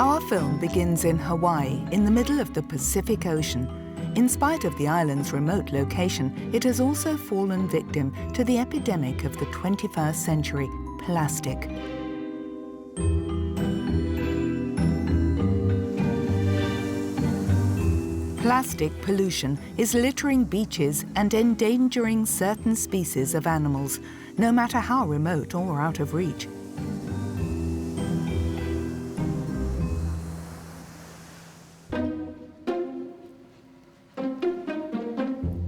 Our film begins in Hawaii, in the middle of the Pacific Ocean. In spite of the island's remote location, it has also fallen victim to the epidemic of the 21st century, plastic. Plastic pollution is littering beaches and endangering certain species of animals, no matter how remote or out of reach.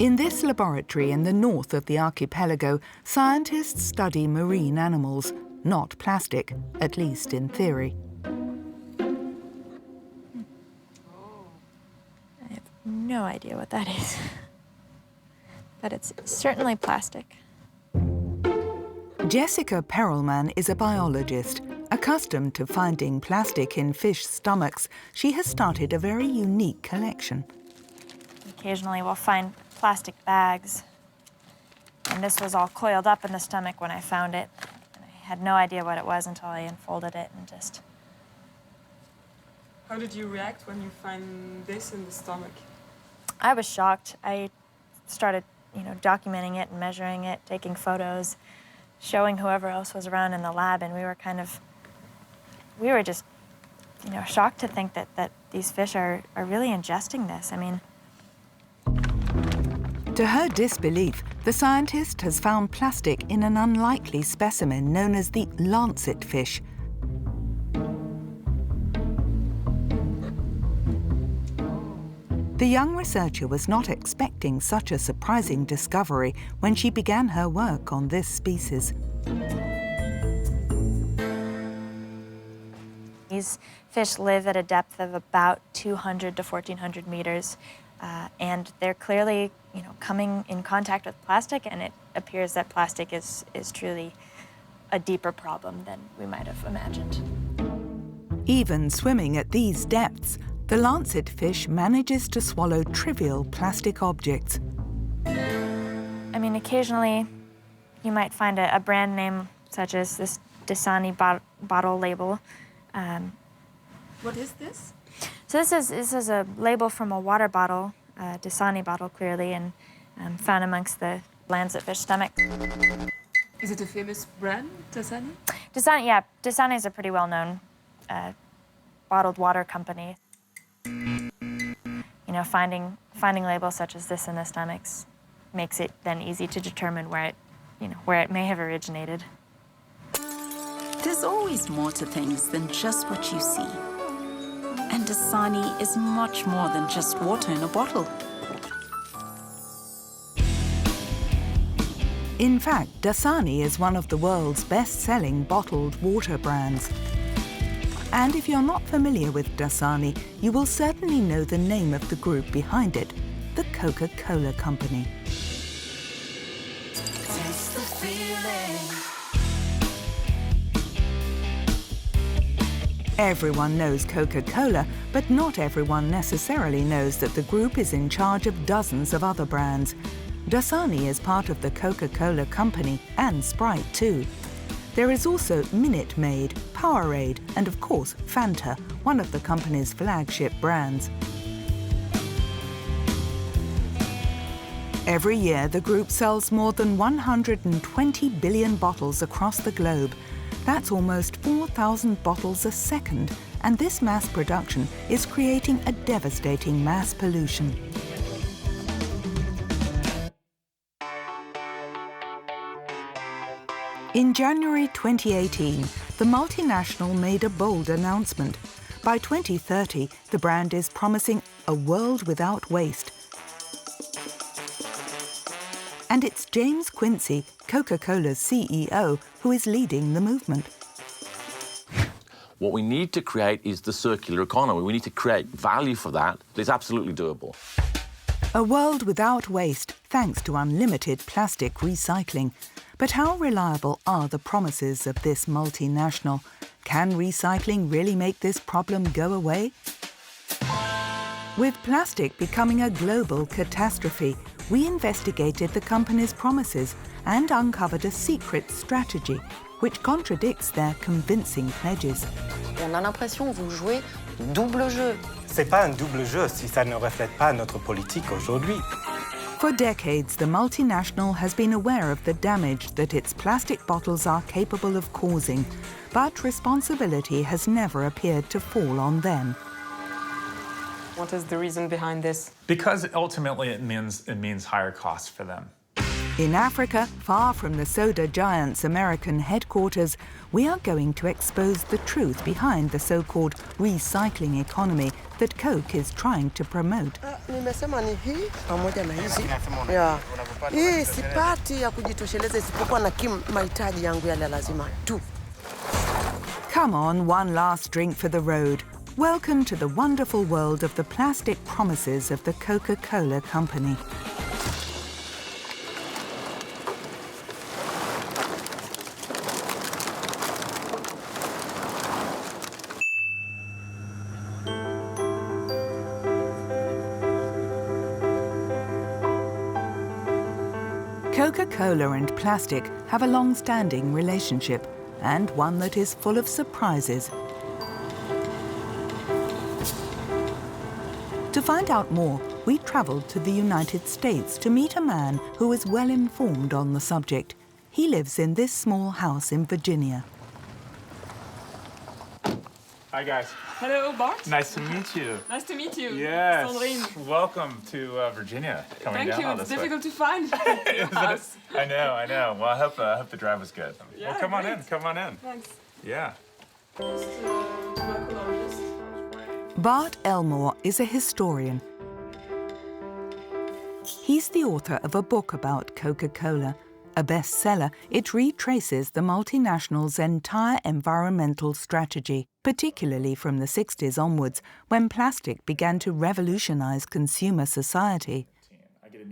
In this laboratory in the north of the archipelago, scientists study marine animals, not plastic, at least in theory. I have no idea what that is, but it's certainly plastic. Jessica Perelman is a biologist. Accustomed to finding plastic in fish stomachs, she has started a very unique collection. Occasionally we'll find plastic bags, and this was all coiled up in the stomach when I found it. And I had no idea what it was until I unfolded it and just... How did you react when you find this in the stomach? I was shocked. I started, documenting it and measuring it, taking photos, showing whoever else was around in the lab, and we were just, shocked to think that these fish are really ingesting this. I mean, to her disbelief, the scientist has found plastic in an unlikely specimen known as the lancet fish. The young researcher was not expecting such a surprising discovery when she began her work on this species. These fish live at a depth of about 200 to 1,400 meters. And they're clearly, coming in contact with plastic, and it appears that plastic is truly a deeper problem than we might have imagined. Even swimming at these depths, the lancet fish manages to swallow trivial plastic objects. I mean, occasionally you might find a brand name such as this Dasani bottle label. What is this? So this is a label from a water bottle, a Dasani bottle clearly, and found amongst the lancet fish stomach. Is it a famous brand, Tanzania? Dasani, yeah. Dasani is a pretty well-known bottled water company. Finding labels such as this in the stomachs makes it then easy to determine where it may have originated. There's always more to things than just what you see. And Dasani is much more than just water in a bottle. In fact, Dasani is one of the world's best-selling bottled water brands. And if you're not familiar with Dasani, you will certainly know the name of the group behind it, the Coca-Cola Company. Taste the feeling. Everyone knows Coca-Cola, but not everyone necessarily knows that the group is in charge of dozens of other brands. Dasani is part of the Coca-Cola Company, and Sprite too. There is also Minute Maid, Powerade, and of course Fanta, one of the company's flagship brands. Every year, the group sells more than 120 billion bottles across the globe. That's almost 4,000 bottles a second, and this mass production is creating a devastating mass pollution. In January 2018, the multinational made a bold announcement. By 2030, the brand is promising a world without waste. And it's James Quincy, Coca-Cola's CEO, who is leading the movement. What we need to create is the circular economy. We need to create value for that. It's absolutely doable. A world without waste, thanks to unlimited plastic recycling. But how reliable are the promises of this multinational? Can recycling really make this problem go away? With plastic becoming a global catastrophe, we investigated the company's promises and uncovered a secret strategy which contradicts their convincing pledges. On a l'impression que vous jouez double jeu. C'est pas un double jeu si ça ne reflète pas notre politique aujourd'hui. For decades, the multinational has been aware of the damage that its plastic bottles are capable of causing, but responsibility has never appeared to fall on them. What is the reason behind this? Because ultimately it means higher costs for them. In Africa, far from the soda giant's American headquarters, we are going to expose the truth behind the so-called recycling economy that Coke is trying to promote. Nimesema ni hii pamoja na hizi. Yeah. Hii sipati ya kujitosheleza isipokuwa na mahitaji yangu yale lazima tu. Come on, one last drink for the road. Welcome to the wonderful world of the plastic promises of the Coca-Cola Company. Coca-Cola and plastic have a long-standing relationship, and one that is full of surprises. To find out more, we travelled to the United States to meet a man who is well informed on the subject. He lives in this small house in Virginia. Hi, guys. Hello, Bart. Nice to meet you. Nice to meet you. Yes. Sandrine. Welcome to Virginia. Coming Thank down you. It's this way. difficult to find your house. I know. Well, I hope the drive was good. Yeah, well, come on great. in. Come on in. Thanks. Yeah. Bart Elmore is a historian. He's the author of a book about Coca-Cola. A bestseller, it retraces the multinational's entire environmental strategy, particularly from the 60s onwards, when plastic began to revolutionize consumer society.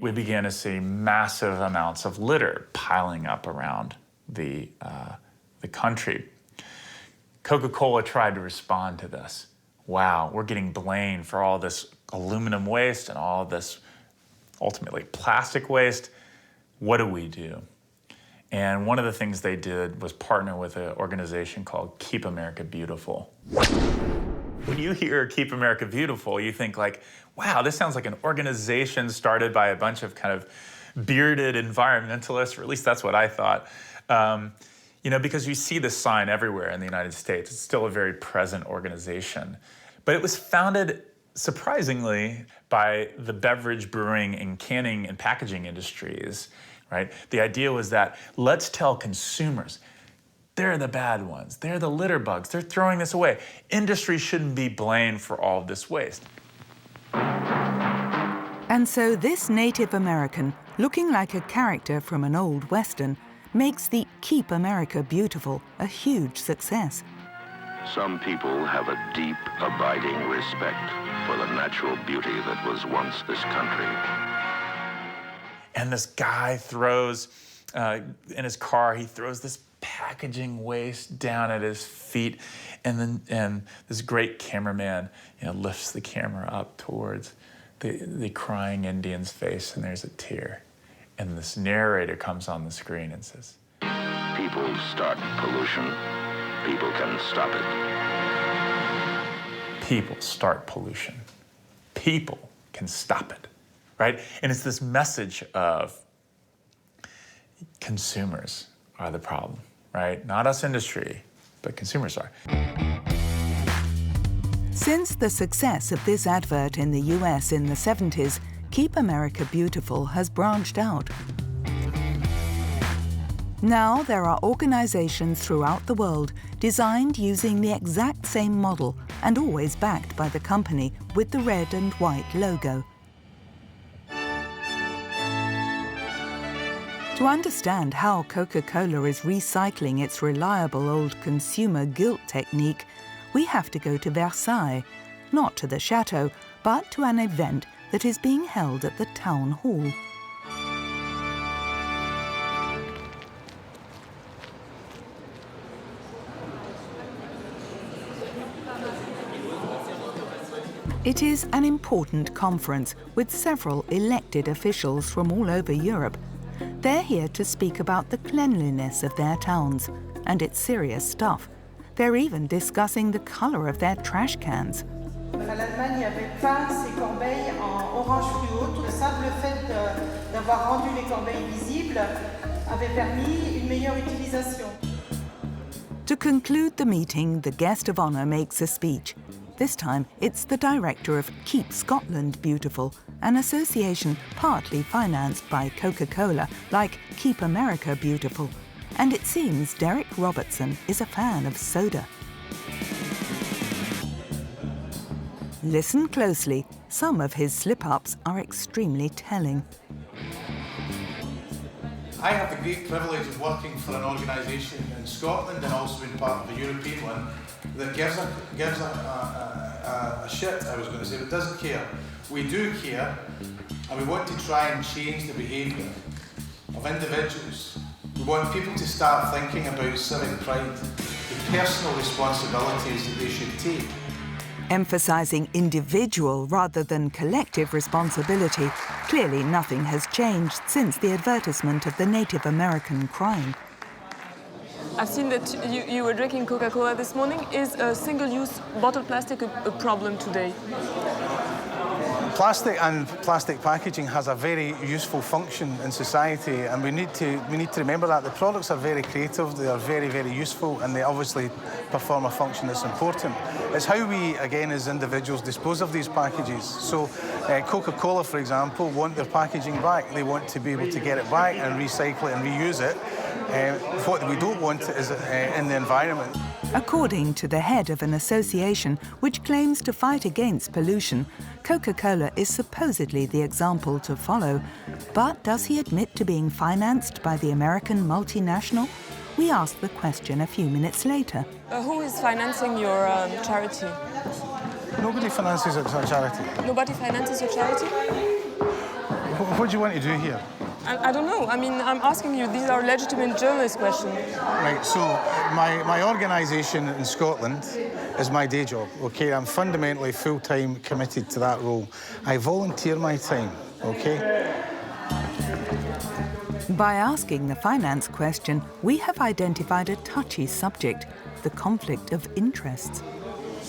We began to see massive amounts of litter piling up around the country. Coca-Cola tried to respond to this. Wow, we're getting blamed for all this aluminum waste and all this, ultimately, plastic waste. What do? And one of the things they did was partner with an organization called Keep America Beautiful. When you hear Keep America Beautiful, you think like, wow, this sounds like an organization started by a bunch of kind of bearded environmentalists, or at least that's what I thought. Because you see this sign everywhere in the United States. It's still a very present organization. But it was founded, surprisingly, by the beverage, brewing, and canning and packaging industries, right? The idea was that let's tell consumers, they're the bad ones. They're the litter bugs. They're throwing this away. Industry shouldn't be blamed for all of this waste. And so this Native American, looking like a character from an old Western, makes the Keep America Beautiful a huge success. Some people have a deep, abiding respect for the natural beauty that was once this country. And this guy throws, in his car, he throws this packaging waste down at his feet, and this great cameraman, lifts the camera up towards the crying Indian's face, and there's a tear. And this narrator comes on the screen and says, "People start pollution. People can stop it." People start pollution. People can stop it, right? And it's this message of consumers are the problem, right? Not us industry, but consumers are. Since the success of this advert in the US in the 70s, Keep America Beautiful has branched out. Now there are organizations throughout the world designed using the exact same model and always backed by the company with the red and white logo. To understand how Coca-Cola is recycling its reliable old consumer guilt technique, we have to go to Versailles, not to the chateau, but to an event that is being held at the town hall. It is an important conference with several elected officials from all over Europe. They're here to speak about the cleanliness of their towns, and it's serious stuff. They're even discussing the colour of their trash cans. L'Allemagne n'avait pas ces corbeilles en orange fluo. Tout le simple fait d'avoir rendu les corbeilles visibles avait permis une meilleure utilisation. To conclude the meeting, the guest of honour makes a speech. This time, it's the director of Keep Scotland Beautiful, an association partly financed by Coca-Cola, like Keep America Beautiful. And it seems Derek Robertson is a fan of soda. Listen closely. Some of his slip-ups are extremely telling. I have the great privilege of working for an organisation in Scotland and also being part of a European one that gives a shit, I was going to say, but doesn't care. We do care, and we want to try and change the behaviour of individuals. We want people to start thinking about civic pride, the personal responsibilities that they should take. Emphasising individual rather than collective responsibility, clearly nothing has changed since the advertisement of the Native American crime. I've seen that you were drinking Coca-Cola this morning. Is a single-use bottle plastic a problem today? Plastic and plastic packaging has a very useful function in society, and we need to remember that. The products are very creative, they are very, very useful, and they obviously perform a function that's important. It's how we, again, as individuals, dispose of these packages. So Coca-Cola, for example, want their packaging back. They want to be able to get it back and recycle it and reuse it. What we don't want is in the environment. According to the head of an association which claims to fight against pollution, Coca-Cola is supposedly the example to follow. But does he admit to being financed by the American multinational? We asked the question a few minutes later. Who is financing your charity? Nobody finances a charity. Nobody finances your charity? What do you want to do here? I don't know. I mean, I'm asking you. These are legitimate journalist questions. Right, so my organisation in Scotland is my day job, OK? I'm fundamentally full-time committed to that role. I volunteer my time, OK? By asking the finance question, we have identified a touchy subject, the conflict of interests.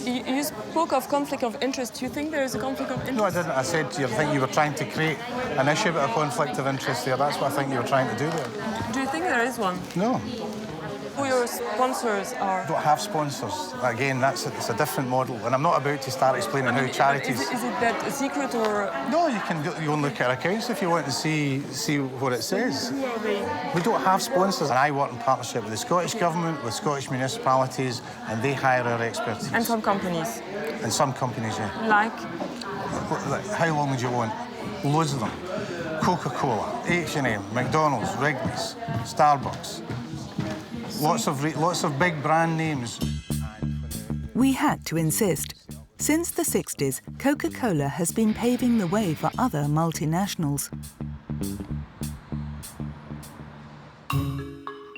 You spoke of conflict of interest. Do you think there is a conflict of interest? No, I didn't. I said to you, I think you were trying to create an issue about a conflict of interest there. That's what I think you were trying to do there. Do you think there is one? No. Who your sponsors are? I don't have sponsors. Again, it's a different model, and I'm not about to start explaining how charities... Is it that a secret or...? No, you can go and look at our accounts if you want to see what it says. Who are they? We don't have sponsors, and I work in partnership with the Scottish Government, with Scottish municipalities, and they hire our expertise. And some companies? And some companies, yeah. Like? How long would you want? Loads of them. Coca-Cola, H&M, McDonald's, Wrigley's, Starbucks. Lots of big brand names. We had to insist. Since the 60s, Coca-Cola has been paving the way for other multinationals.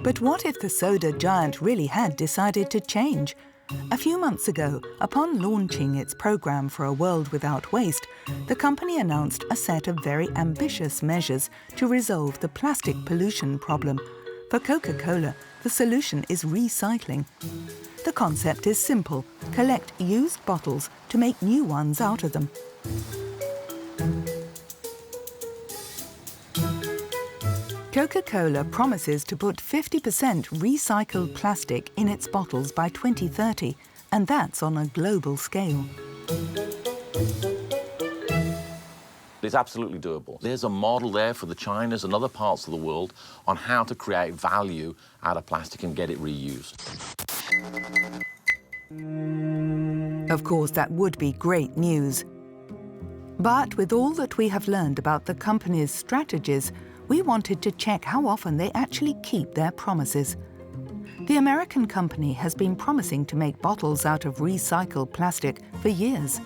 But what if the soda giant really had decided to change? A few months ago, upon launching its program for a world without waste, the company announced a set of very ambitious measures to resolve the plastic pollution problem. For Coca-Cola, the solution is recycling. The concept is simple: collect used bottles to make new ones out of them. Coca-Cola promises to put 50% recycled plastic in its bottles by 2030, and that's on a global scale. It's absolutely doable. There's a model there for the Chinas and other parts of the world on how to create value out of plastic and get it reused. Of course, that would be great news. But with all that we have learned about the company's strategies, we wanted to check how often they actually keep their promises. The American company has been promising to make bottles out of recycled plastic for years.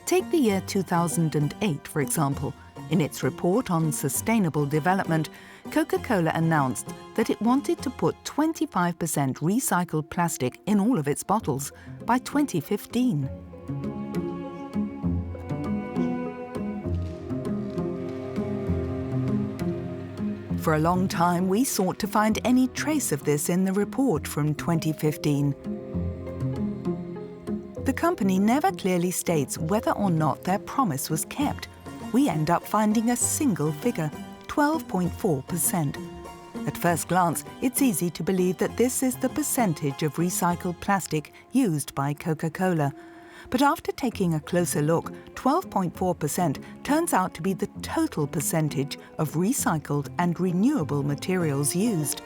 Take the year 2008, for example. In its report on sustainable development, Coca-Cola announced that it wanted to put 25% recycled plastic in all of its bottles by 2015. For a long time, we sought to find any trace of this in the report from 2015. The company never clearly states whether or not their promise was kept. We end up finding a single figure, 12.4%. At first glance, it's easy to believe that this is the percentage of recycled plastic used by Coca-Cola. But after taking a closer look, 12.4% turns out to be the total percentage of recycled and renewable materials used.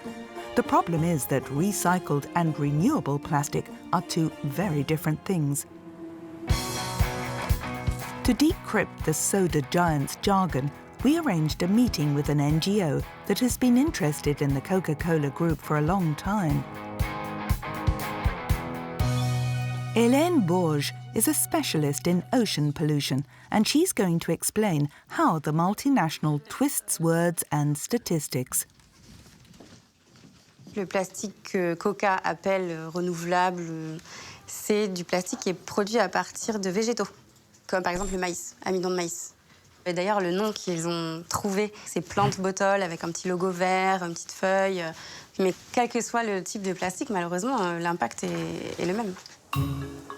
The problem is that recycled and renewable plastic are two very different things. To decrypt the soda giant's jargon, we arranged a meeting with an NGO that has been interested in the Coca-Cola Group for a long time. Hélène Bourges is a specialist in ocean pollution, and she's going to explain how the multinational twists words and statistics. Le plastique que Coca appelle renouvelable, c'est du plastique qui est produit à partir de végétaux, comme par exemple le maïs, amidon de maïs. Et d'ailleurs, le nom qu'ils ont trouvé, c'est Plant Bottle avec un petit logo vert, une petite feuille. Mais quel que soit le type de plastique, malheureusement, l'impact est le même.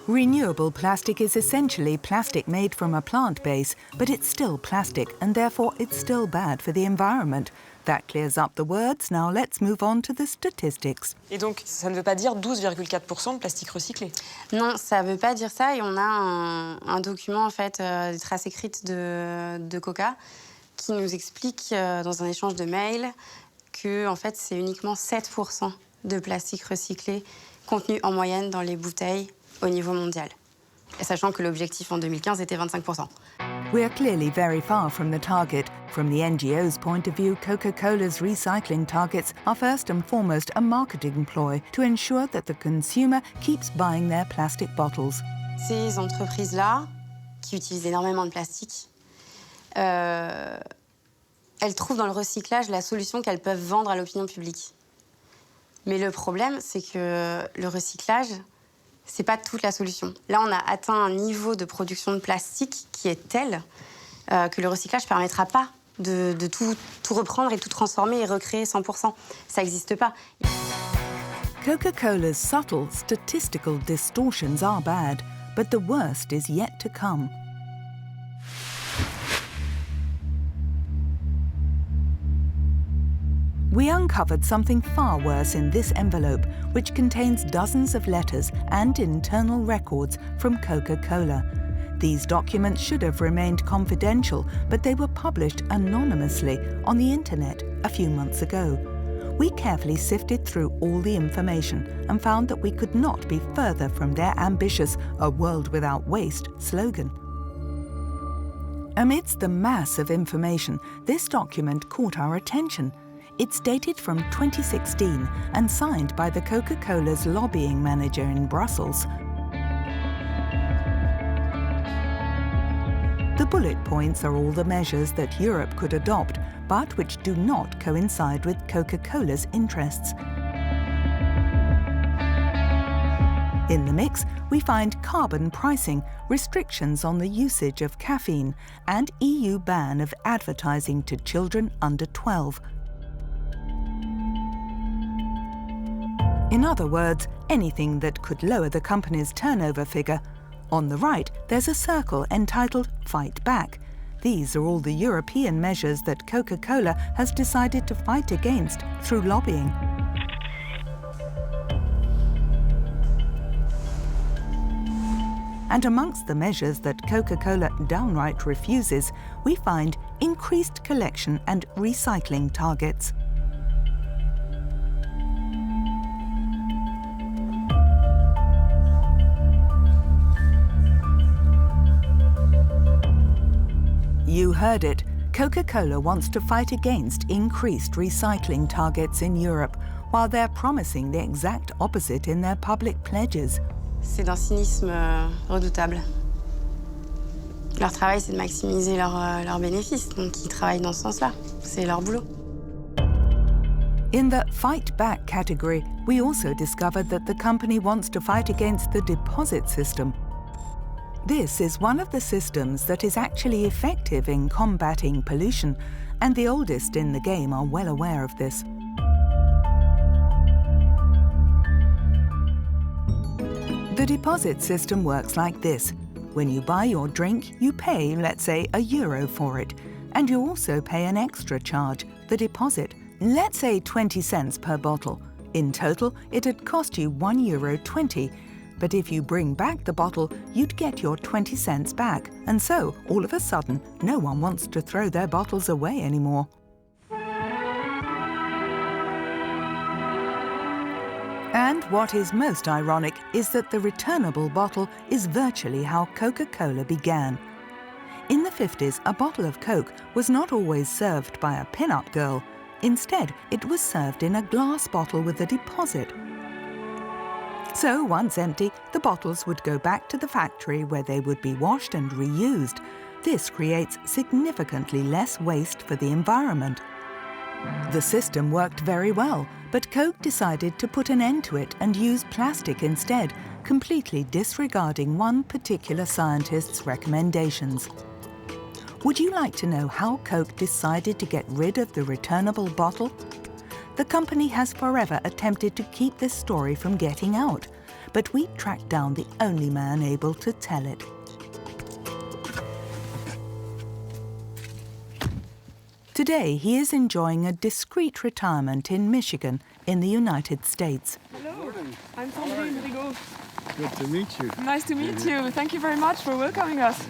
Renewable plastic is essentially plastic made from a plant base, but it's still plastic and therefore it's still bad for the environment. That clears up the words. Now let's move on to the statistics. Et donc, ça ne veut pas dire 12,4% de plastique recyclé? Non, ça ne veut pas dire ça. Et on a un document, en fait, des traces écrites de Coca qui nous explique, dans un échange de mails, que, en fait, c'est uniquement 7% de plastique recyclé contenu en moyenne dans les bouteilles au niveau mondial. Et sachant que l'objectif en 2015 était 25%. We are clearly very far from the target. From the NGO's point of view, Coca-Cola's recycling targets are first and foremost a marketing ploy to ensure that the consumer keeps buying their plastic bottles. Ces entreprises-là, qui utilisent énormément de plastique, elles trouvent dans le recyclage la solution qu'elles peuvent vendre à l'opinion publique. Mais le problème, c'est que le recyclage, c'est pas toute la solution. Là, on a atteint un niveau de production de plastique qui est tel que le recyclage ne permettra pas de tout reprendre et tout transformer et recréer 100%. Ça n'existe pas. Coca-Cola's subtle statistical distortions are bad, but the worst is yet to come. We uncovered something far worse in this envelope, which contains dozens of letters and internal records from Coca-Cola. These documents should have remained confidential, but they were published anonymously on the internet a few months ago. We carefully sifted through all the information and found that we could not be further from their ambitious "A World Without Waste" slogan. Amidst the mass of information, this document caught our attention. It's dated from 2016 and signed by the Coca-Cola's lobbying manager in Brussels. The bullet points are all the measures that Europe could adopt, but which do not coincide with Coca-Cola's interests. In the mix, we find carbon pricing, restrictions on the usage of caffeine, and EU ban of advertising to children under 12. In other words, anything that could lower the company's turnover figure. On the right, there's a circle entitled Fight Back. These are all the European measures that Coca-Cola has decided to fight against through lobbying. And amongst the measures that Coca-Cola downright refuses, we find increased collection and recycling targets. You heard it. Coca-Cola wants to fight against increased recycling targets in Europe, while they're promising the exact opposite in their public pledges. C'est d'un cynisme redoutable. Leur travail, c'est de maximiser leurs bénéfices, donc ils travaillent dans ce sens-là. C'est leur boulot. In the Fight Back category, we also discovered that the company wants to fight against the deposit system. This is one of the systems that is actually effective in combating pollution, and the oldest in the game are well aware of this. The The deposit system works like this. When you buy your drink, you pay, let's say, €1 for it. And you also pay an extra charge, the deposit. Let's say 20 cents per bottle. In total, it'd cost you €1.20. But if you bring back the bottle, you'd get your 20 cents back. And so, all of a sudden, no one wants to throw their bottles away anymore. And what is most ironic is that the returnable bottle is virtually how Coca-Cola began. In the 50s, a bottle of Coke was not always served by a pin-up girl. Instead, it was served in a glass bottle with a deposit. So, once empty, the bottles would go back to the factory where they would be washed and reused. This creates significantly less waste for the environment. The system worked very well, but Coke decided to put an end to it and use plastic instead, completely disregarding one particular scientist's recommendations. Would you like to know how Coke decided to get rid of the returnable bottle? The company has forever attempted to keep this story from getting out, but we tracked down the only man able to tell it. Today, he is enjoying a discreet retirement in Michigan, in the United States. Hello, I'm Sandrine Rigaud. Good to meet you. Nice to meet you. Thank you very much for welcoming us.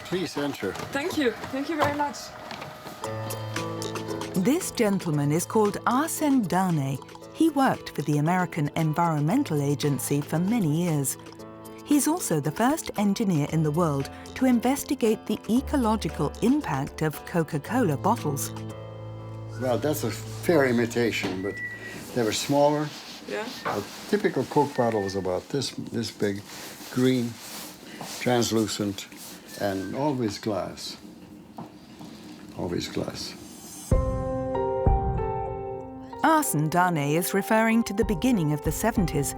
Please enter. Thank you. Thank you very much. This gentleman is called Arsène Darnay. He worked for the American Environmental Agency for many years. He's also the first engineer in the world to investigate the ecological impact of Coca-Cola bottles. Well, that's a fair imitation, but they were smaller. Yeah. A typical Coke bottle was about this big, green, translucent, and always glass. Always glass. Arsène Darnay is referring to the beginning of the 70s.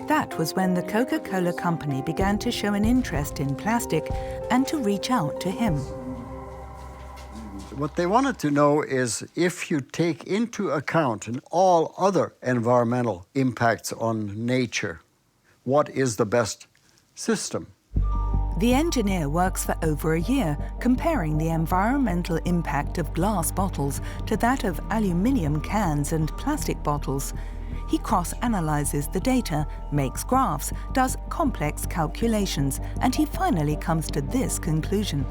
That was when the Coca-Cola Company began to show an interest in plastic and to reach out to him. What they wanted to know is if you take into account all other environmental impacts on nature, what is the best system? The engineer works for over a year, comparing the environmental impact of glass bottles to that of aluminium cans and plastic bottles. He cross-analyzes the data, makes graphs, does complex calculations, and he finally comes to this conclusion.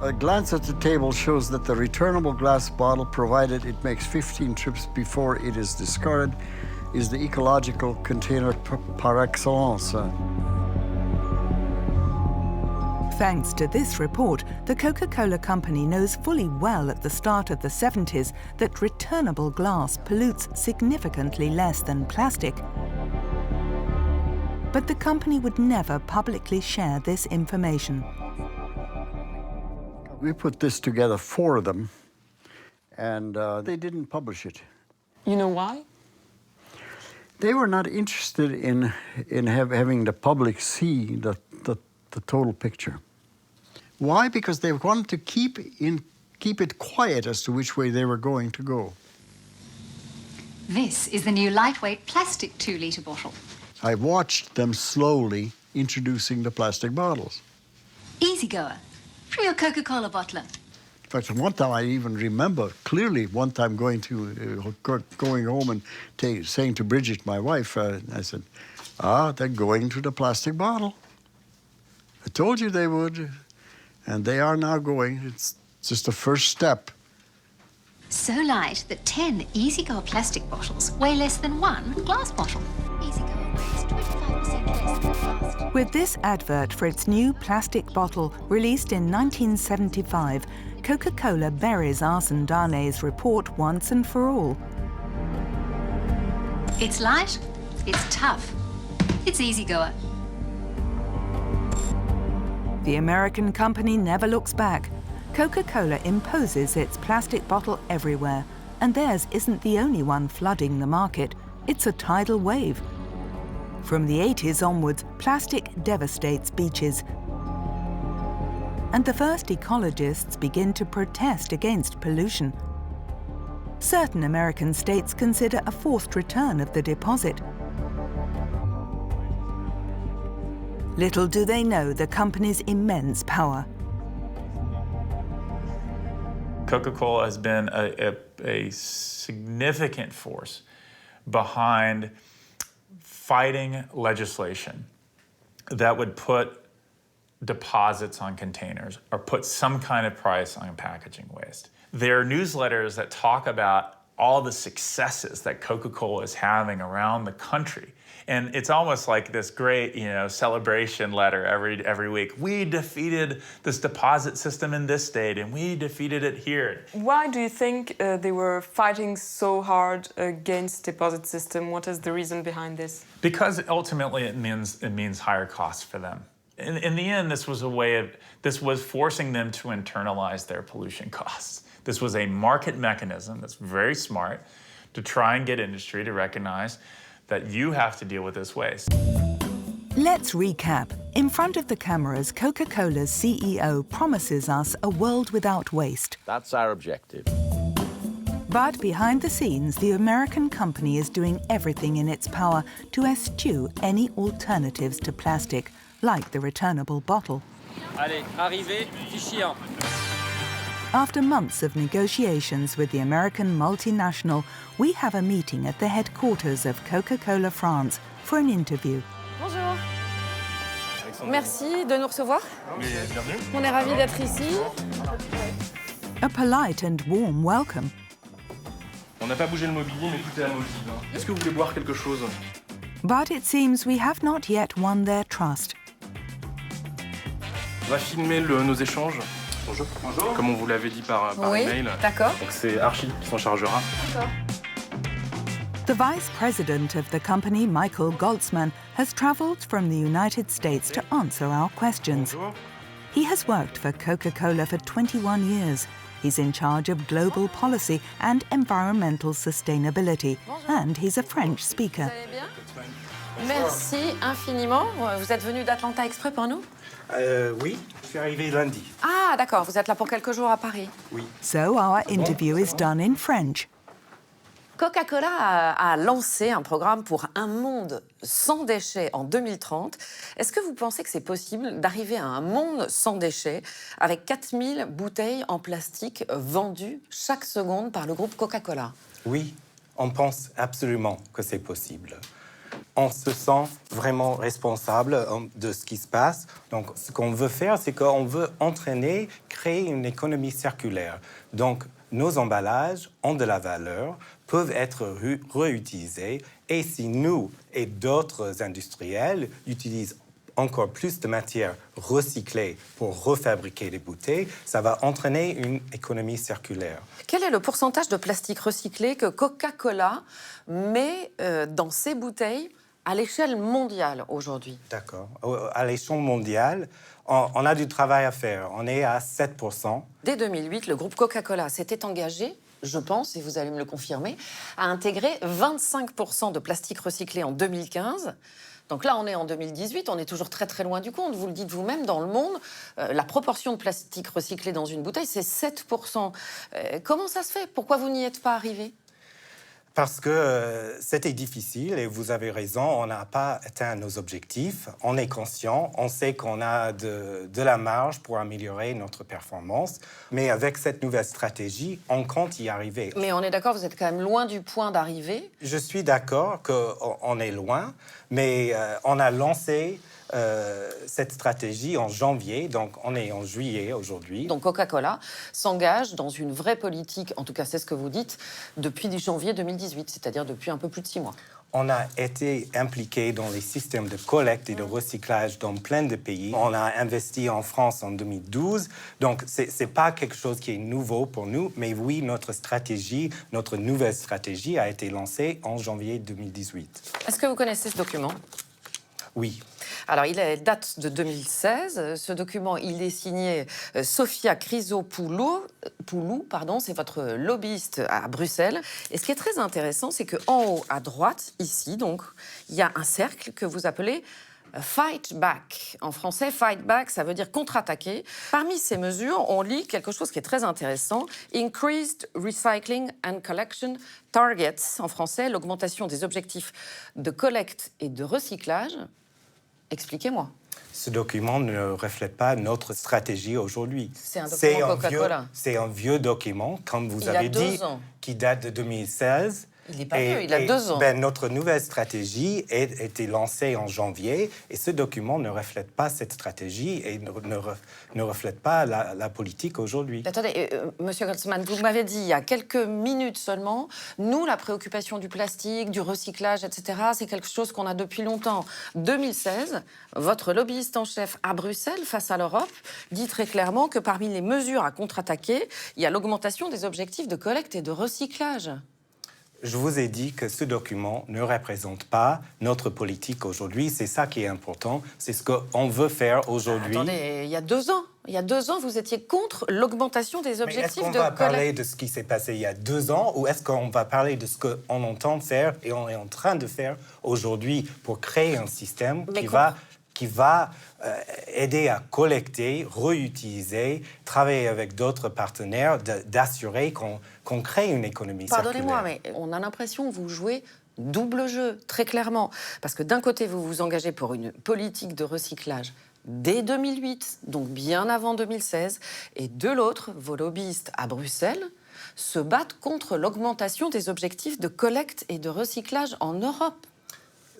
A glance at the table shows that the returnable glass bottle, provided it makes 15 trips before it is discarded, is the ecological container par excellence. Thanks to this report, the Coca-Cola Company knows fully well at the start of the 70s that returnable glass pollutes significantly less than plastic. But the company would never publicly share this information. We put this together for them, and they didn't publish it. You know why? They were not interested in having the public see the total picture. Why? Because they wanted to keep it quiet as to which way they were going to go. This is the new lightweight plastic 2-litre bottle. I watched them slowly introducing the plastic bottles. Easygoer, from your Coca-Cola bottler. In fact, one time I even remember clearly one time going home and saying to Bridget, my wife, I said, they're going to the plastic bottle. I told you they would, and they are now going. It's just the first step. So light that 10 Easygoer plastic bottles weigh less than one glass bottle. Easygoer weighs 25% less than glass. With this advert for its new plastic bottle released in 1975, Coca-Cola buries Arsène Darnay's report once and for all. It's light, it's tough, it's Easygoer. The American company never looks back. Coca-Cola imposes its plastic bottle everywhere, and theirs isn't the only one flooding the market. It's a tidal wave. From the 80s onwards, plastic devastates beaches. And the first ecologists begin to protest against pollution. Certain American states consider a forced return of the deposit. Little do they know the company's immense power. Coca-Cola has been a significant force behind fighting legislation that would put deposits on containers or put some kind of price on packaging waste. There are newsletters that talk about all the successes that Coca-Cola is having around the country. And it's almost like this great, celebration letter every week. We defeated this deposit system in this state, and we defeated it here. Why do you think they were fighting so hard against deposit system? What is the reason behind this? Because ultimately it means higher costs for them. In the end, this was forcing them to internalize their pollution costs. This was a market mechanism that's very smart to try and get industry to recognize that you have to deal with this waste. Let's recap. In front of the cameras, Coca-Cola's CEO promises us a world without waste. That's our objective. But behind the scenes, the American company is doing everything in its power to eschew any alternatives to plastic, like the returnable bottle. Allez, arrivez, fichier. After months of negotiations with the American multinational, we have a meeting at the headquarters of Coca-Cola France for an interview. Bonjour. Merci de nous recevoir. Bienvenue. On est ravis d'être ici. A polite and warm welcome. On n'a pas bougé le mobilier, mais tout est amovible. Est-ce que vous voulez boire quelque chose? But it seems we have not yet won their trust. On va filmer nos échanges. Bonjour. Bonjour. Comme on vous l'avait dit par email. D'accord. Donc c'est Archie qui s'en chargera. D'accord. The vice president of the company, Michael Goltzman, has traveled from the United States to answer our questions. Bonjour. He has worked for Coca-Cola for 21 years. He's in charge of global policy and environmental sustainability, and he's a French speaker. Vous allez bien? Merci infiniment. Vous êtes venu d'Atlanta exprès pour nous? Oui, je suis arrivé lundi. Ah, d'accord. Vous êtes là pour quelques jours à Paris. Oui. So our interview is done in French. Coca-Cola a lancé un programme pour un monde sans déchets en 2030. Est-ce que vous pensez que c'est possible d'arriver à un monde sans déchets avec 4000 bouteilles en plastique vendues chaque seconde par le groupe Coca-Cola? Oui, on pense absolument que c'est possible. On se sent vraiment responsable de ce qui se passe. Donc, ce qu'on veut faire, c'est qu'on veut entraîner, créer une économie circulaire. Donc, nos emballages ont de la valeur, peuvent être réutilisés. Et si nous et d'autres industriels utilisent encore plus de matières recyclées pour refabriquer les bouteilles, ça va entraîner une économie circulaire. Quel est le pourcentage de plastique recyclé que Coca-Cola met dans ses bouteilles à l'échelle mondiale aujourd'hui? D'accord. À l'échelle mondiale, on a du travail à faire. On est à 7%. Dès 2008, le groupe Coca-Cola s'était engagé, je pense, et vous allez me le confirmer, à intégrer 25% de plastique recyclé en 2015. Donc là, on est en 2018, on est toujours très très loin du compte. Vous le dites vous-même, dans le monde, la proportion de plastique recyclé dans une bouteille, c'est 7%. Comment ça se fait? Pourquoi vous n'y êtes pas arrivé? Parce que c'était difficile et vous avez raison, on n'a pas atteint nos objectifs. On est conscient, on sait qu'on a de la marge pour améliorer notre performance. Mais avec cette nouvelle stratégie, on compte y arriver. Mais on est d'accord, vous êtes quand même loin du point d'arrivée. Je suis d'accord qu'on est loin, mais on a lancé cette stratégie en janvier, donc on est en juillet aujourd'hui. Donc Coca-Cola s'engage dans une vraie politique, en tout cas c'est ce que vous dites, depuis janvier 2018, c'est-à-dire depuis un peu plus de 6 mois. On a été impliqué dans les systèmes de collecte et de recyclage dans plein de pays. On a investi en France en 2012, donc c'est pas quelque chose qui est nouveau pour nous, mais oui, notre nouvelle stratégie a été lancée en janvier 2018. Est-ce que vous connaissez ce document? Oui. Alors, il date de 2016. Ce document, il est signé Sofia Chrysopoulou, c'est votre lobbyiste à Bruxelles. Et ce qui est très intéressant, c'est qu'en haut à droite, ici, donc, il y a un cercle que vous appelez Fight Back. En français, Fight Back, ça veut dire contre-attaquer. Parmi ces mesures, on lit quelque chose qui est très intéressant. Increased Recycling and Collection Targets. En français, l'augmentation des objectifs de collecte et de recyclage. Expliquez-moi. ce document ne reflète pas notre stratégie aujourd'hui. C'est un document Coca-Cola. C'est un vieux document, comme vous avez dit, qui date de 2016. Il n'est pas vieux, il a 2 ans. Notre nouvelle stratégie a été lancée en janvier et ce document ne reflète pas cette stratégie et ne reflète pas la politique aujourd'hui. Attendez, Monsieur Goldsman, vous m'avez dit il y a quelques minutes seulement, nous, la préoccupation du plastique, du recyclage, etc., c'est quelque chose qu'on a depuis longtemps. 2016, votre lobbyiste en chef à Bruxelles, face à l'Europe, dit très clairement que parmi les mesures à contre-attaquer, il y a l'augmentation des objectifs de collecte et de recyclage. Je vous ai dit que ce document ne représente pas notre politique aujourd'hui. C'est ça qui est important. C'est ce qu'on veut faire aujourd'hui. Attendez, il y a 2 ans. Il y a 2 ans, vous étiez contre l'augmentation des objectifs de collecte. Est-ce qu'on va parler de ce qui s'est passé il y a 2 ans ou est-ce qu'on va parler de ce qu'on entend faire et on est en train de faire aujourd'hui pour créer un système qui va aider à collecter, réutiliser, travailler avec d'autres partenaires, d'assurer qu'on crée une économie circulaire. Pardonnez-moi, mais on a l'impression que vous jouez double jeu, très clairement. Parce que d'un côté, vous vous engagez pour une politique de recyclage dès 2008, donc bien avant 2016, et de l'autre, vos lobbyistes à Bruxelles se battent contre l'augmentation des objectifs de collecte et de recyclage en Europe.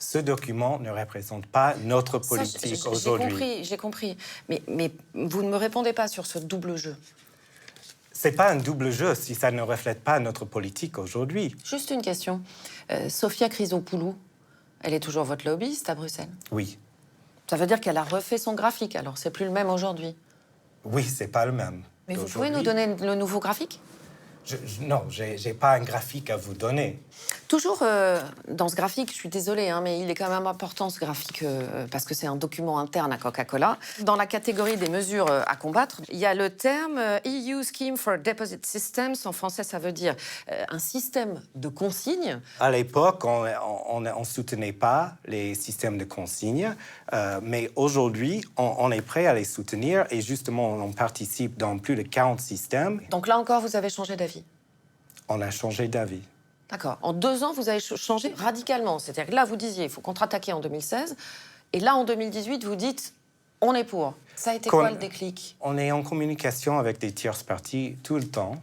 Ce document ne représente pas notre politique aujourd'hui. J'ai compris. Mais vous ne me répondez pas sur ce double jeu. C'est pas un double jeu si ça ne reflète pas notre politique aujourd'hui. Juste une question. Sofia Chrysopoulou, elle est toujours votre lobbyiste à Bruxelles? Oui. Ça veut dire qu'elle a refait son graphique, alors c'est plus le même aujourd'hui? Oui, c'est pas le même. Mais vous pouvez nous donner le nouveau graphique? Non, j'ai pas un graphique à vous donner. Toujours dans ce graphique, je suis désolée, hein, mais il est quand même important ce graphique parce que c'est un document interne à Coca-Cola. Dans la catégorie des mesures à combattre, il y a le terme EU Scheme for Deposit Systems. En français, ça veut dire un système de consignes. À l'époque, on soutenait pas les systèmes de consignes, mais aujourd'hui, on est prêt à les soutenir et justement, on participe dans plus de 40 systèmes. Donc là encore, vous avez changé d'avis? On a changé d'avis. D'accord. En 2 ans, vous avez changé radicalement. C'est-à-dire que là, vous disiez, il faut contre-attaquer en 2016. Et là, en 2018, vous dites, on est pour. Ça a été quoi le déclic? On est en communication avec des tierces parties tout le temps.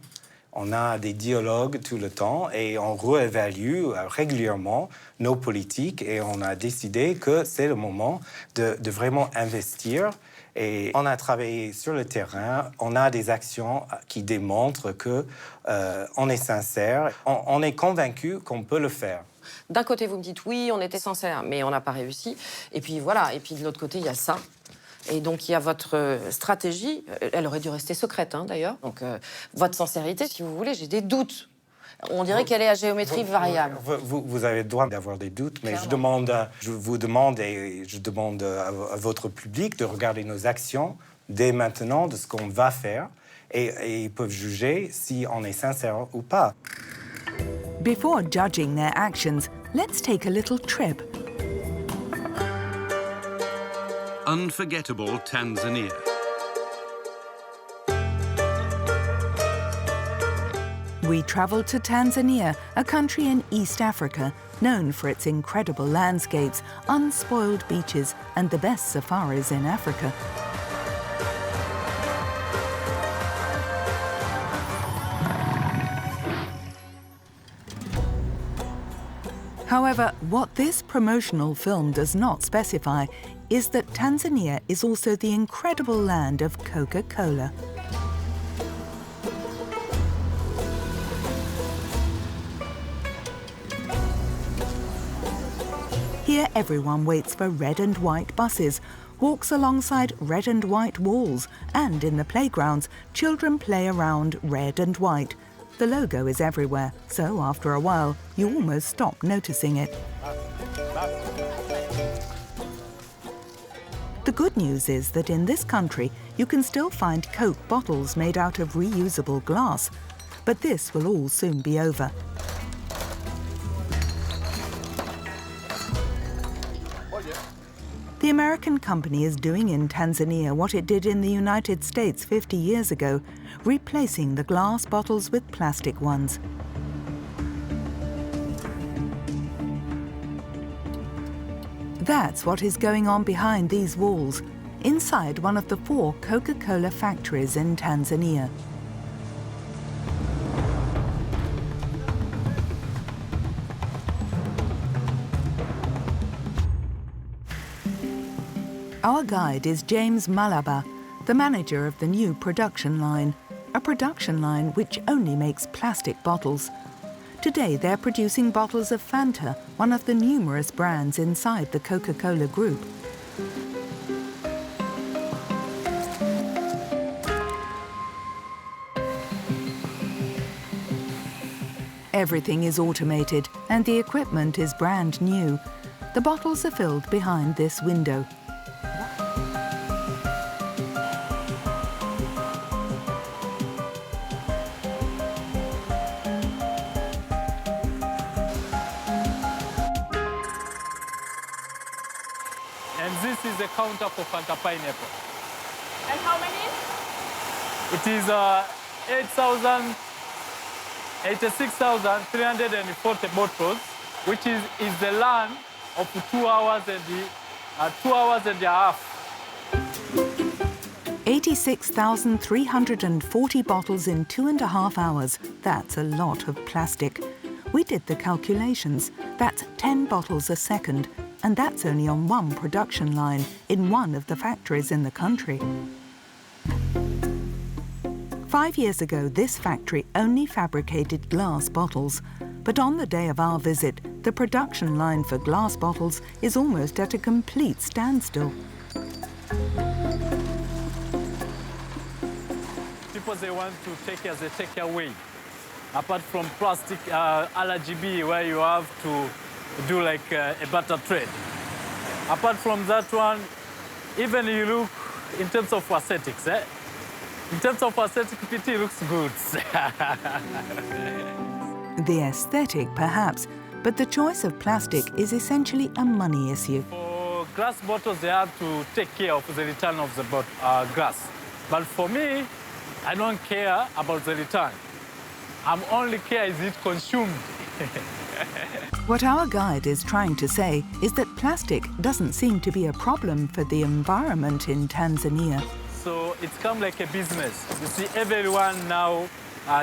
On a des dialogues tout le temps et on réévalue régulièrement nos politiques. Et on a décidé que c'est le moment de vraiment investir. Et on a travaillé sur le terrain, on a des actions qui démontrent qu'on est sincère, on est convaincu qu'on peut le faire. D'un côté, vous me dites oui, on était sincère, mais on n'a pas réussi. Et puis voilà, et puis de l'autre côté, il y a ça. Et donc, il y a votre stratégie, elle aurait dû rester secrète, hein, d'ailleurs. Donc, votre sincérité, si vous voulez, j'ai des doutes. On dirait qu'elle est à géométrie variable. Vous avez le droit d'avoir des doutes, mais je vous demande et je demande à votre public de regarder nos actions dès maintenant, de ce qu'on va faire, et ils peuvent juger si on est sincère ou pas. Before judging their actions, let's take a little trip. Unforgettable Tanzania. We travelled to Tanzania, a country in East Africa, known for its incredible landscapes, unspoiled beaches, and the best safaris in Africa. However, what this promotional film does not specify is that Tanzania is also the incredible land of Coca-Cola. Here everyone waits for red and white buses, walks alongside red and white walls, and in the playgrounds, children play around red and white. The logo is everywhere, so after a while, you almost stop noticing it. The good news is that in this country, you can still find Coke bottles made out of reusable glass, but this will all soon be over. The American company is doing in Tanzania what it did in the United States 50 years ago, replacing the glass bottles with plastic ones. That's what is going on behind these walls. inside one of the 4 Coca-Cola factories in Tanzania. Our guide is James Malaba, the manager of the new production line, a production line which only makes plastic bottles. Today they're producing bottles of Fanta, one of the numerous brands inside the Coca-Cola group. Everything is automated and the equipment is brand new. The bottles are filled behind this window. And this is the counter for Fanta Pineapple. And how many? It is 86,340 bottles, which is the run of 2 hours and 2 hours and a half. 86,340 bottles in 2.5 hours. That's a lot of plastic. We did the calculations. That's 10 bottles a second. And that's only on one production line in one of the factories in the country. 5 years ago, this factory only fabricated glass bottles. But on the day of our visit, the production line for glass bottles is almost at a complete standstill. People, they want to take as a takeaway. Apart from plastic RGB, where you have to do like a butter trade. Apart from that one, even you look in terms of aesthetics, in terms of aesthetic, PT looks good. The aesthetic, perhaps, but the choice of plastic is essentially a money issue. For glass bottles, they have to take care of the return of the glass. But for me, I don't care about the return. I'm only care is it consumed. What our guide is trying to say is that plastic doesn't seem to be a problem for the environment in Tanzania. So it's come like a business. You see, everyone now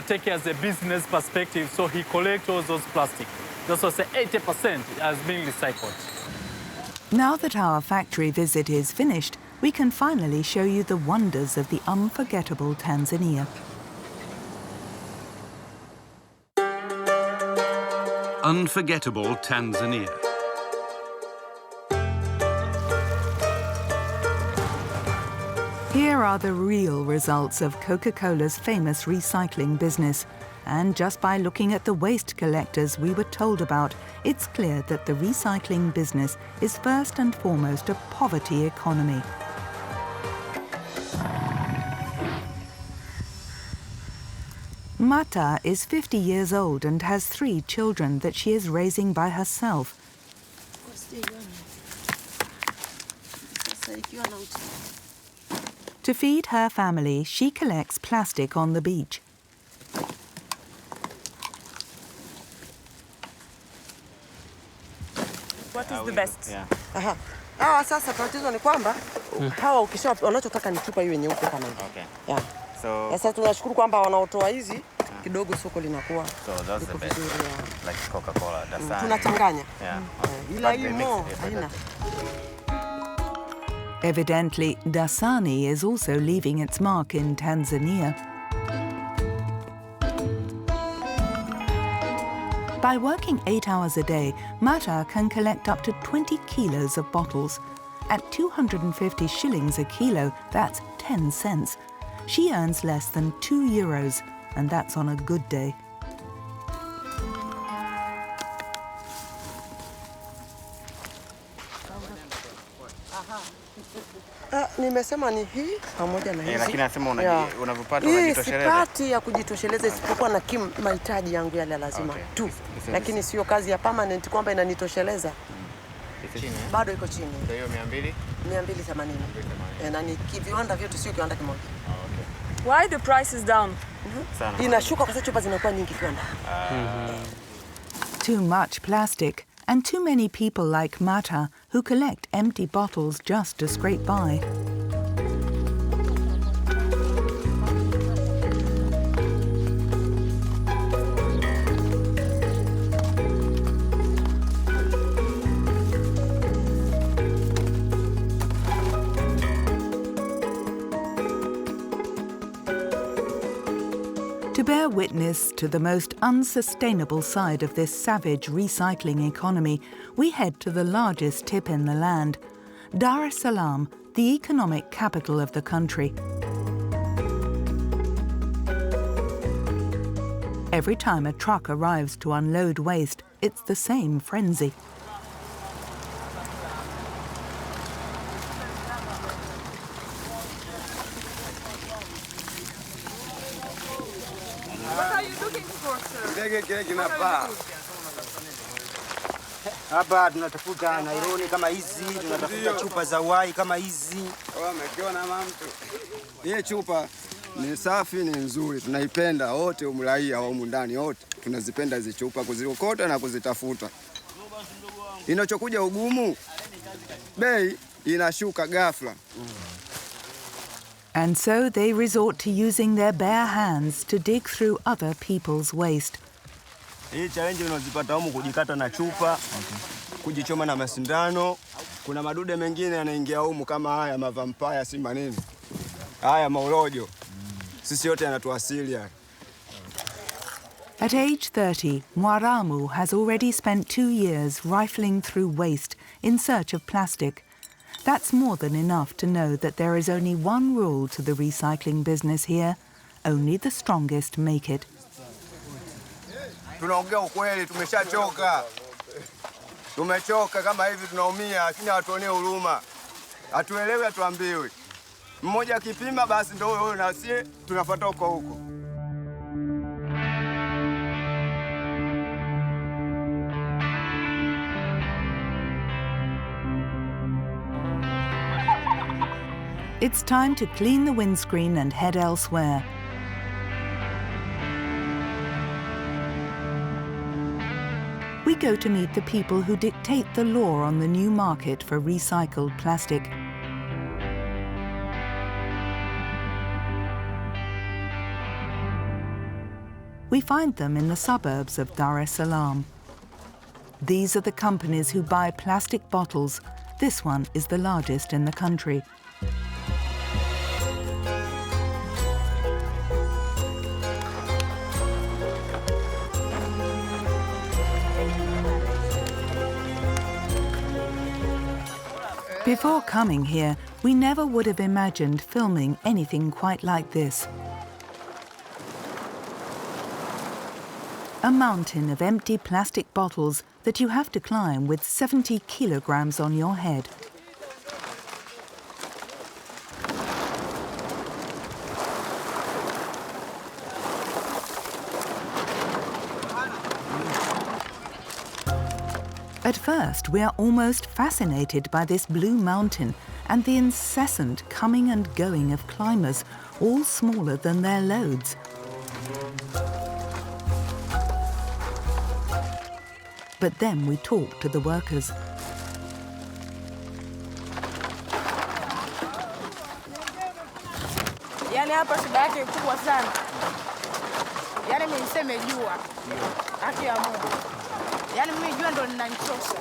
take it as a business perspective, so he collects all those plastic. That's why 80% has been recycled. Now that our factory visit is finished, we can finally show you the wonders of the unforgettable Tanzania. Unforgettable Tanzania. Here are the real results of Coca-Cola's famous recycling business. And just by looking at the waste collectors we were told about, it's clear that the recycling business is first and foremost a poverty economy. Mata is 50 years old and has 3 children that she is raising by herself. To feed her family, she collects plastic on the beach. What is the best? Aha. Hawa sasa tatizo ni kwamba hawa ukisha wanachotaka ni chupa hiyo nyeupe kama hivi. Okay. Yeah. So sasa tunashukuru kwamba wanaotoa hizi kidogo soko linakuwa. So that's the best. Like Coca-Cola, Dasani. Tunachanganya. Yeah. Ila hii mo haina. Evidently, Dasani is also leaving its mark in Tanzania. By working 8 hours a day, Mata can collect up to 20 kilos of bottles. At 250 shillings a kilo, that's 10 cents. She earns less than €2, and that's on a good day. Nimesema ni hii pamoja na hizi. Lakini nasema unavyopata hii unajitosheleza. Sipati ya kujitosheleza isipokuwa na mahitaji yangu yale lazima tu. Lakini sio kazi ya permanent kwamba inanitosheleza. Bado iko chini. Ndio hiyo 200? 280. Na ni viwanda vyetu sio kiwanda kimoja. Why the price is down? Inashuka kwa sababu chupa zinakuwa nyingi kiwanda. Too much plastic and too many people like Mata who collect empty bottles just to scrape by. To bear witness to the most unsustainable side of this savage recycling economy, we head to the largest tip in the land, Dar es Salaam, the economic capital of the country. Every time a truck arrives to unload waste, it's the same frenzy. What are you looking for, sir? Hapa tunatafuta nailoni kama hizi, tunatafuta chupa za wai kama hizi. Umekiona mama mtu? Hii chupa ni safi, ni nzuri, tunaipenda wote, umraia wa humu ndani wote tunazipenda hizi chupa, kuziokota na kuzitafuta. Inachokuja ugumu, bei inashuka ghafla. And so they resort to using their bare hands to dig through other people's waste. Hii challenge unazipata humu kujikata na chupa, kujichoma na masindano. Kuna madude mengine yanaingia humu kama haya mavampaya si manini. Haya maurojo. Sisi yote yanatuasili haya. At age 30, Mwaramu has already spent 2 years rifling through waste in search of plastic. That's more than enough to know that there is only one rule to the recycling business here. Only the strongest make it. Tunaongea ukweli, tumeshachoka. Tumechoka kama hivi tunaumia, lakini hatuonee huruma. Hatuelewi, hatuambiwi. Mmoja akipima basi ndio huyo na sisi tunafuata huko. It's time to clean the windscreen and head elsewhere. We go to meet the people who dictate the law on the new market for recycled plastic. We find them in the suburbs of Dar es Salaam. These are the companies who buy plastic bottles. This one is the largest in the country. Before coming here, we never would have imagined filming anything quite like this. A mountain of empty plastic bottles that you have to climb with 70 kilograms on your head. At first, we are almost fascinated by this blue mountain and the incessant coming and going of climbers, all smaller than their loads. But then we talk to the workers. Yani hapa shida yake kubwa sana. Yani mimi niseme jua. Haki ya Mungu. Yani mimi jua ndo linanichosha.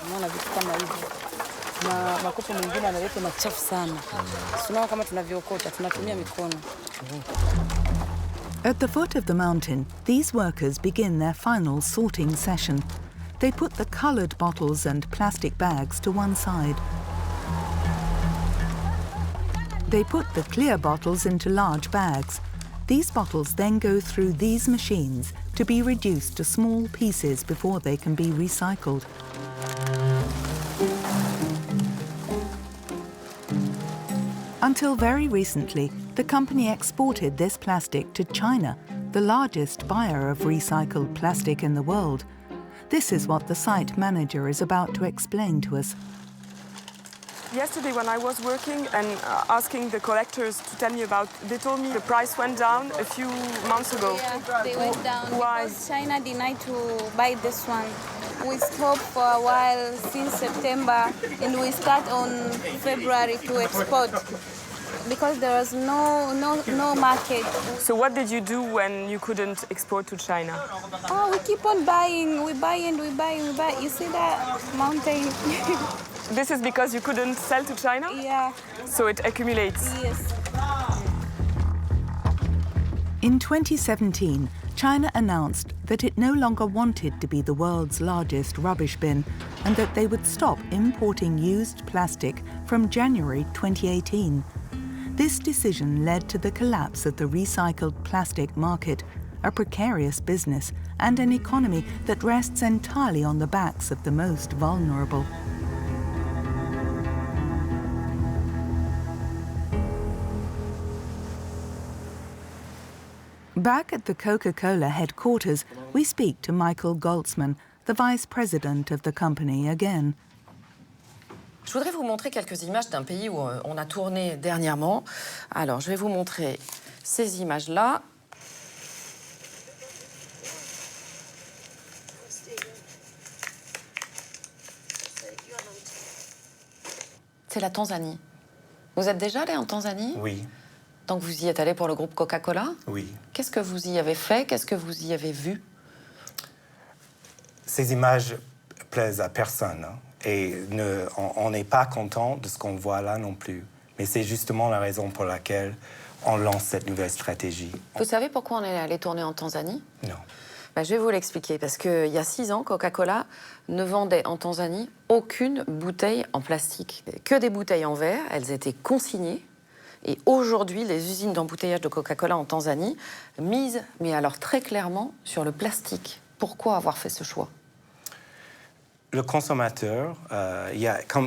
Unaona vitu kama hivi. Na makopo mengine analeta machafu sana. Tunaona kama tunavyookota, tunatumia mikono. At the foot of the mountain, these workers begin their final sorting session. They put the coloured bottles and plastic bags to one side. They put the clear bottles into large bags. These bottles then go through these machines to be reduced to small pieces before they can be recycled. Until very recently, the company exported this plastic to China, the largest buyer of recycled plastic in the world. This is what the site manager is about to explain to us. Yesterday when I was working and asking the collectors to tell me about, they told me the price went down a few months ago. Yeah, they went down. Why? Because China denied to buy this one. We stopped for a while since September and we start on February to export because there was no market. So what did you do when you couldn't export to China? Oh, we keep on buying. We buy and we buy and we buy. You see that mountain? This is because you couldn't sell to China? Yeah. So it accumulates? Yes. In 2017, China announced that it no longer wanted to be the world's largest rubbish bin and that they would stop importing used plastic from January 2018. This decision led to the collapse of the recycled plastic market, a precarious business and an economy that rests entirely on the backs of the most vulnerable. Back at the Coca-Cola headquarters, we speak to Michael Goltzman, the vice president of the company again. Je voudrais vous montrer quelques images d'un pays où on a tourné dernièrement. Alors, je vais vous montrer ces images-là. C'est la Tanzanie. Vous êtes déjà allé en Tanzanie? Oui. Donc vous y êtes allé pour le groupe Coca-Cola? Oui. Qu'est-ce que vous y avez fait? Qu'est-ce que vous y avez vu? Ces images plaisent à personne, hein, et on n'est pas content de ce qu'on voit là non plus. Mais c'est justement la raison pour laquelle on lance cette nouvelle stratégie. Vous savez pourquoi on est allé tourner en Tanzanie? Non. Ben, je vais vous l'expliquer, parce qu'il y a 6 ans, Coca-Cola ne vendait en Tanzanie aucune bouteille en plastique. Que des bouteilles en verre, elles étaient consignées. Et aujourd'hui, les usines d'embouteillage de Coca-Cola en Tanzanie misent, mais alors très clairement, sur le plastique. Pourquoi avoir fait ce choix? Le consommateur,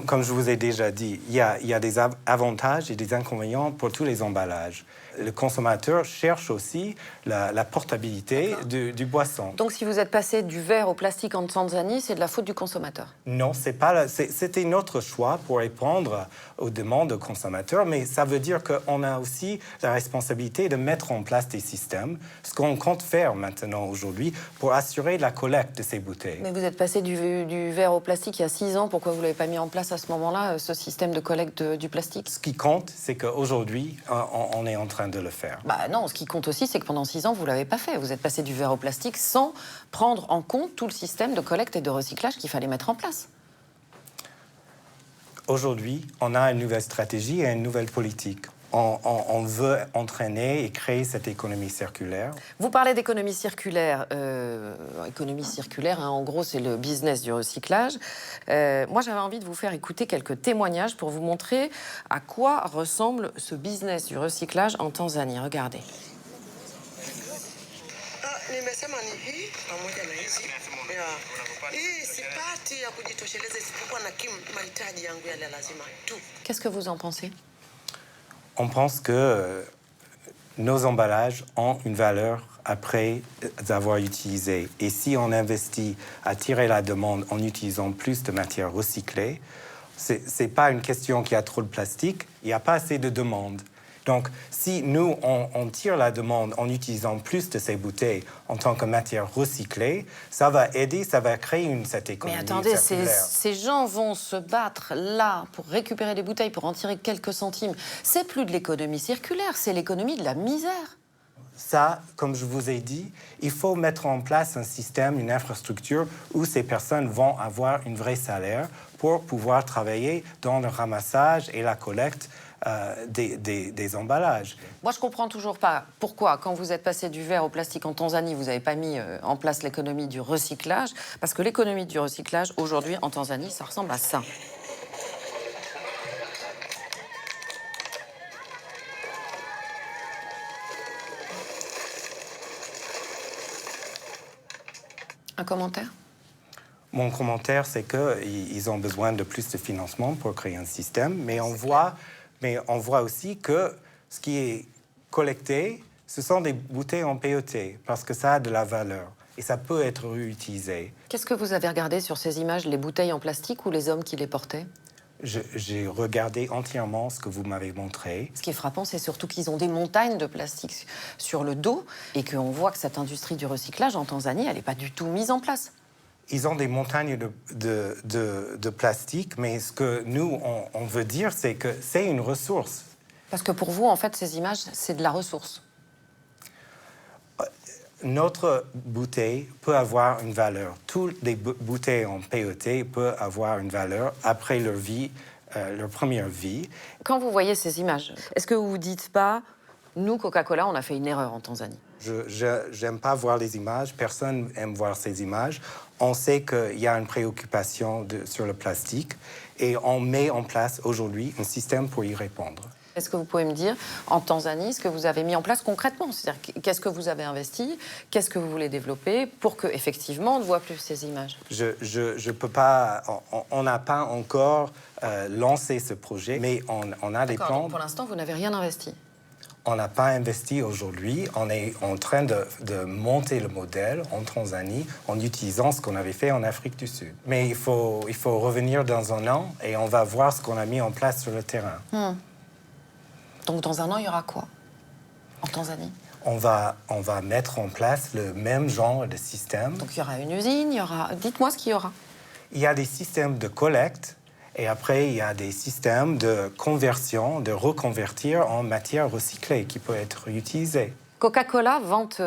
comme je vous ai déjà dit, il y a des avantages et des inconvénients pour tous les emballages. Le consommateur cherche aussi la portabilité du boisson. Donc si vous êtes passé du verre au plastique en Tanzanie, c'est de la faute du consommateur? Non, c'était notre choix pour répondre aux demandes des consommateurs, mais ça veut dire qu'on a aussi la responsabilité de mettre en place des systèmes, ce qu'on compte faire maintenant aujourd'hui pour assurer la collecte de ces bouteilles. Mais vous êtes passé du verre au plastique il y a 6 ans, pourquoi vous ne l'avez pas mis en place à ce moment-là, ce système de collecte du plastique? Ce qui compte, c'est qu'aujourd'hui, on est en train de le faire. Bah non, ce qui compte aussi, c'est que pendant 6 ans, vous ne l'avez pas fait. Vous êtes passé du verre au plastique sans prendre en compte tout le système de collecte et de recyclage qu'il fallait mettre en place. Aujourd'hui, on a une nouvelle stratégie et une nouvelle politique. On veut entraîner et créer cette économie circulaire. Vous parlez d'économie circulaire. Économie circulaire, hein, en gros, c'est le business du recyclage. Moi, j'avais envie de vous faire écouter quelques témoignages pour vous montrer à quoi ressemble ce business du recyclage en Tanzanie. Regardez. Nimesema ni hii pamoja na hizi. Hii sipati ya kujitosheleza isipokuwa na mahitaji yangu yale lazima tu. Qu'est-ce que vous en pensez? On pense que nos emballages ont une valeur après avoir utilisé. Et si on investit à tirer la demande en utilisant plus de matières recyclées, ce n'est pas une question qu'il y a trop de plastique, il n'y a pas assez de demande. Donc, si nous, on tire la demande en utilisant plus de ces bouteilles en tant que matière recyclée, ça va aider, ça va créer cette économie. Mais attendez, circulaire. ces gens vont se battre là pour récupérer des bouteilles, pour en tirer quelques centimes. C'est plus de l'économie circulaire, c'est l'économie de la misère. Ça, comme je vous ai dit, il faut mettre en place un système, une infrastructure où ces personnes vont avoir un vrai salaire pour pouvoir travailler dans le ramassage et la collecte des emballages. Moi, je comprends toujours pas pourquoi, quand vous êtes passé du verre au plastique en Tanzanie, vous n'avez pas mis en place l'économie du recyclage, parce que l'économie du recyclage, aujourd'hui, en Tanzanie, ça ressemble à ça. Un commentaire? Mon commentaire, c'est qu'ils ont besoin de plus de financement pour créer un système, mais on voit aussi que ce qui est collecté, ce sont des bouteilles en PET, parce que ça a de la valeur et ça peut être réutilisé. Qu'est-ce que vous avez regardé sur ces images, les bouteilles en plastique ou les hommes qui les portaient? J'ai regardé entièrement ce que vous m'avez montré. Ce qui est frappant, c'est surtout qu'ils ont des montagnes de plastique sur le dos et qu'on voit que cette industrie du recyclage en Tanzanie, elle n'est pas du tout mise en place. Ils ont des montagnes de plastique, mais ce que nous, on veut dire, c'est que c'est une ressource. Parce que pour vous, en fait, ces images, c'est de la ressource. Notre bouteille peut avoir une valeur. Toutes les bouteilles en PET peuvent avoir une valeur après leur vie, leur première vie. Quand vous voyez ces images, est-ce que vous vous dites pas Nous, Coca-Cola, on a fait une erreur en Tanzanie. Je n'aime pas voir les images, personne n'aime voir ces images. On sait qu'il y a une préoccupation sur le plastique et on met en place aujourd'hui un système pour y répondre. Est-ce que vous pouvez me dire, en Tanzanie, ce que vous avez mis en place concrètement? C'est-à-dire, qu'est-ce que vous avez investi? Qu'est-ce que vous voulez développer pour qu'effectivement, on ne voit plus ces images? Je peux pas... On n'a pas encore lancé ce projet, mais on a des plans... Donc pour l'instant, vous n'avez rien investi? On n'a pas investi aujourd'hui. On est en train de monter le modèle en Tanzanie en utilisant ce qu'on avait fait en Afrique du Sud. Mais il faut revenir dans un an et on va voir ce qu'on a mis en place sur le terrain. Donc dans un an, il y aura quoi en Tanzanie? On va mettre en place le même genre de système. Donc il y aura une usine, il y aura... Dites-moi ce qu'il y aura. Il y a des systèmes de collecte et après il y a des systèmes de conversion, de reconvertir en matière recyclée qui peut être utilisée. Coca-Cola vante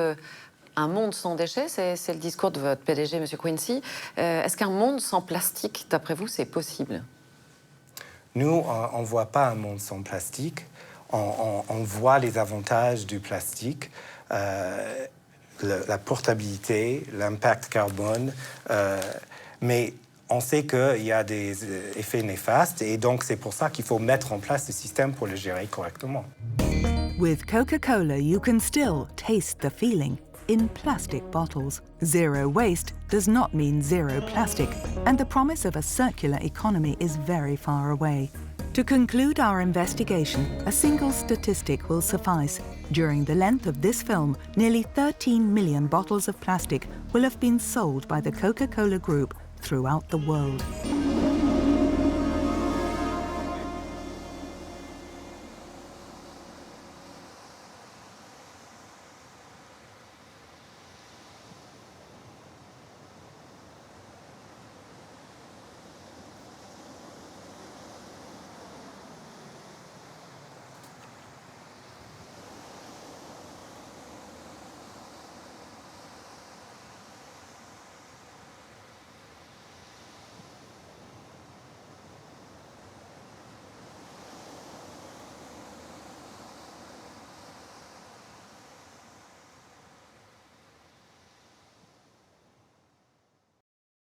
un monde sans déchets, c'est le discours de votre PDG, M. Quincy. Est-ce qu'un monde sans plastique, d'après vous, c'est possible? Nous, on ne voit pas un monde sans plastique. On voit les avantages du plastique, la portabilité, l'impact carbone, mais on sait qu'il y a des effets néfastes et donc c'est pour ça qu'il faut mettre en place le système pour le gérer correctement. With Coca-Cola, you can still taste the feeling in plastic bottles. Zero waste does not mean zero plastic, and the promise of a circular economy is very far away. To conclude our investigation, a single statistic will suffice. During the length of this film, nearly 13 million bottles of plastic will have been sold by the Coca-Cola Group throughout the world.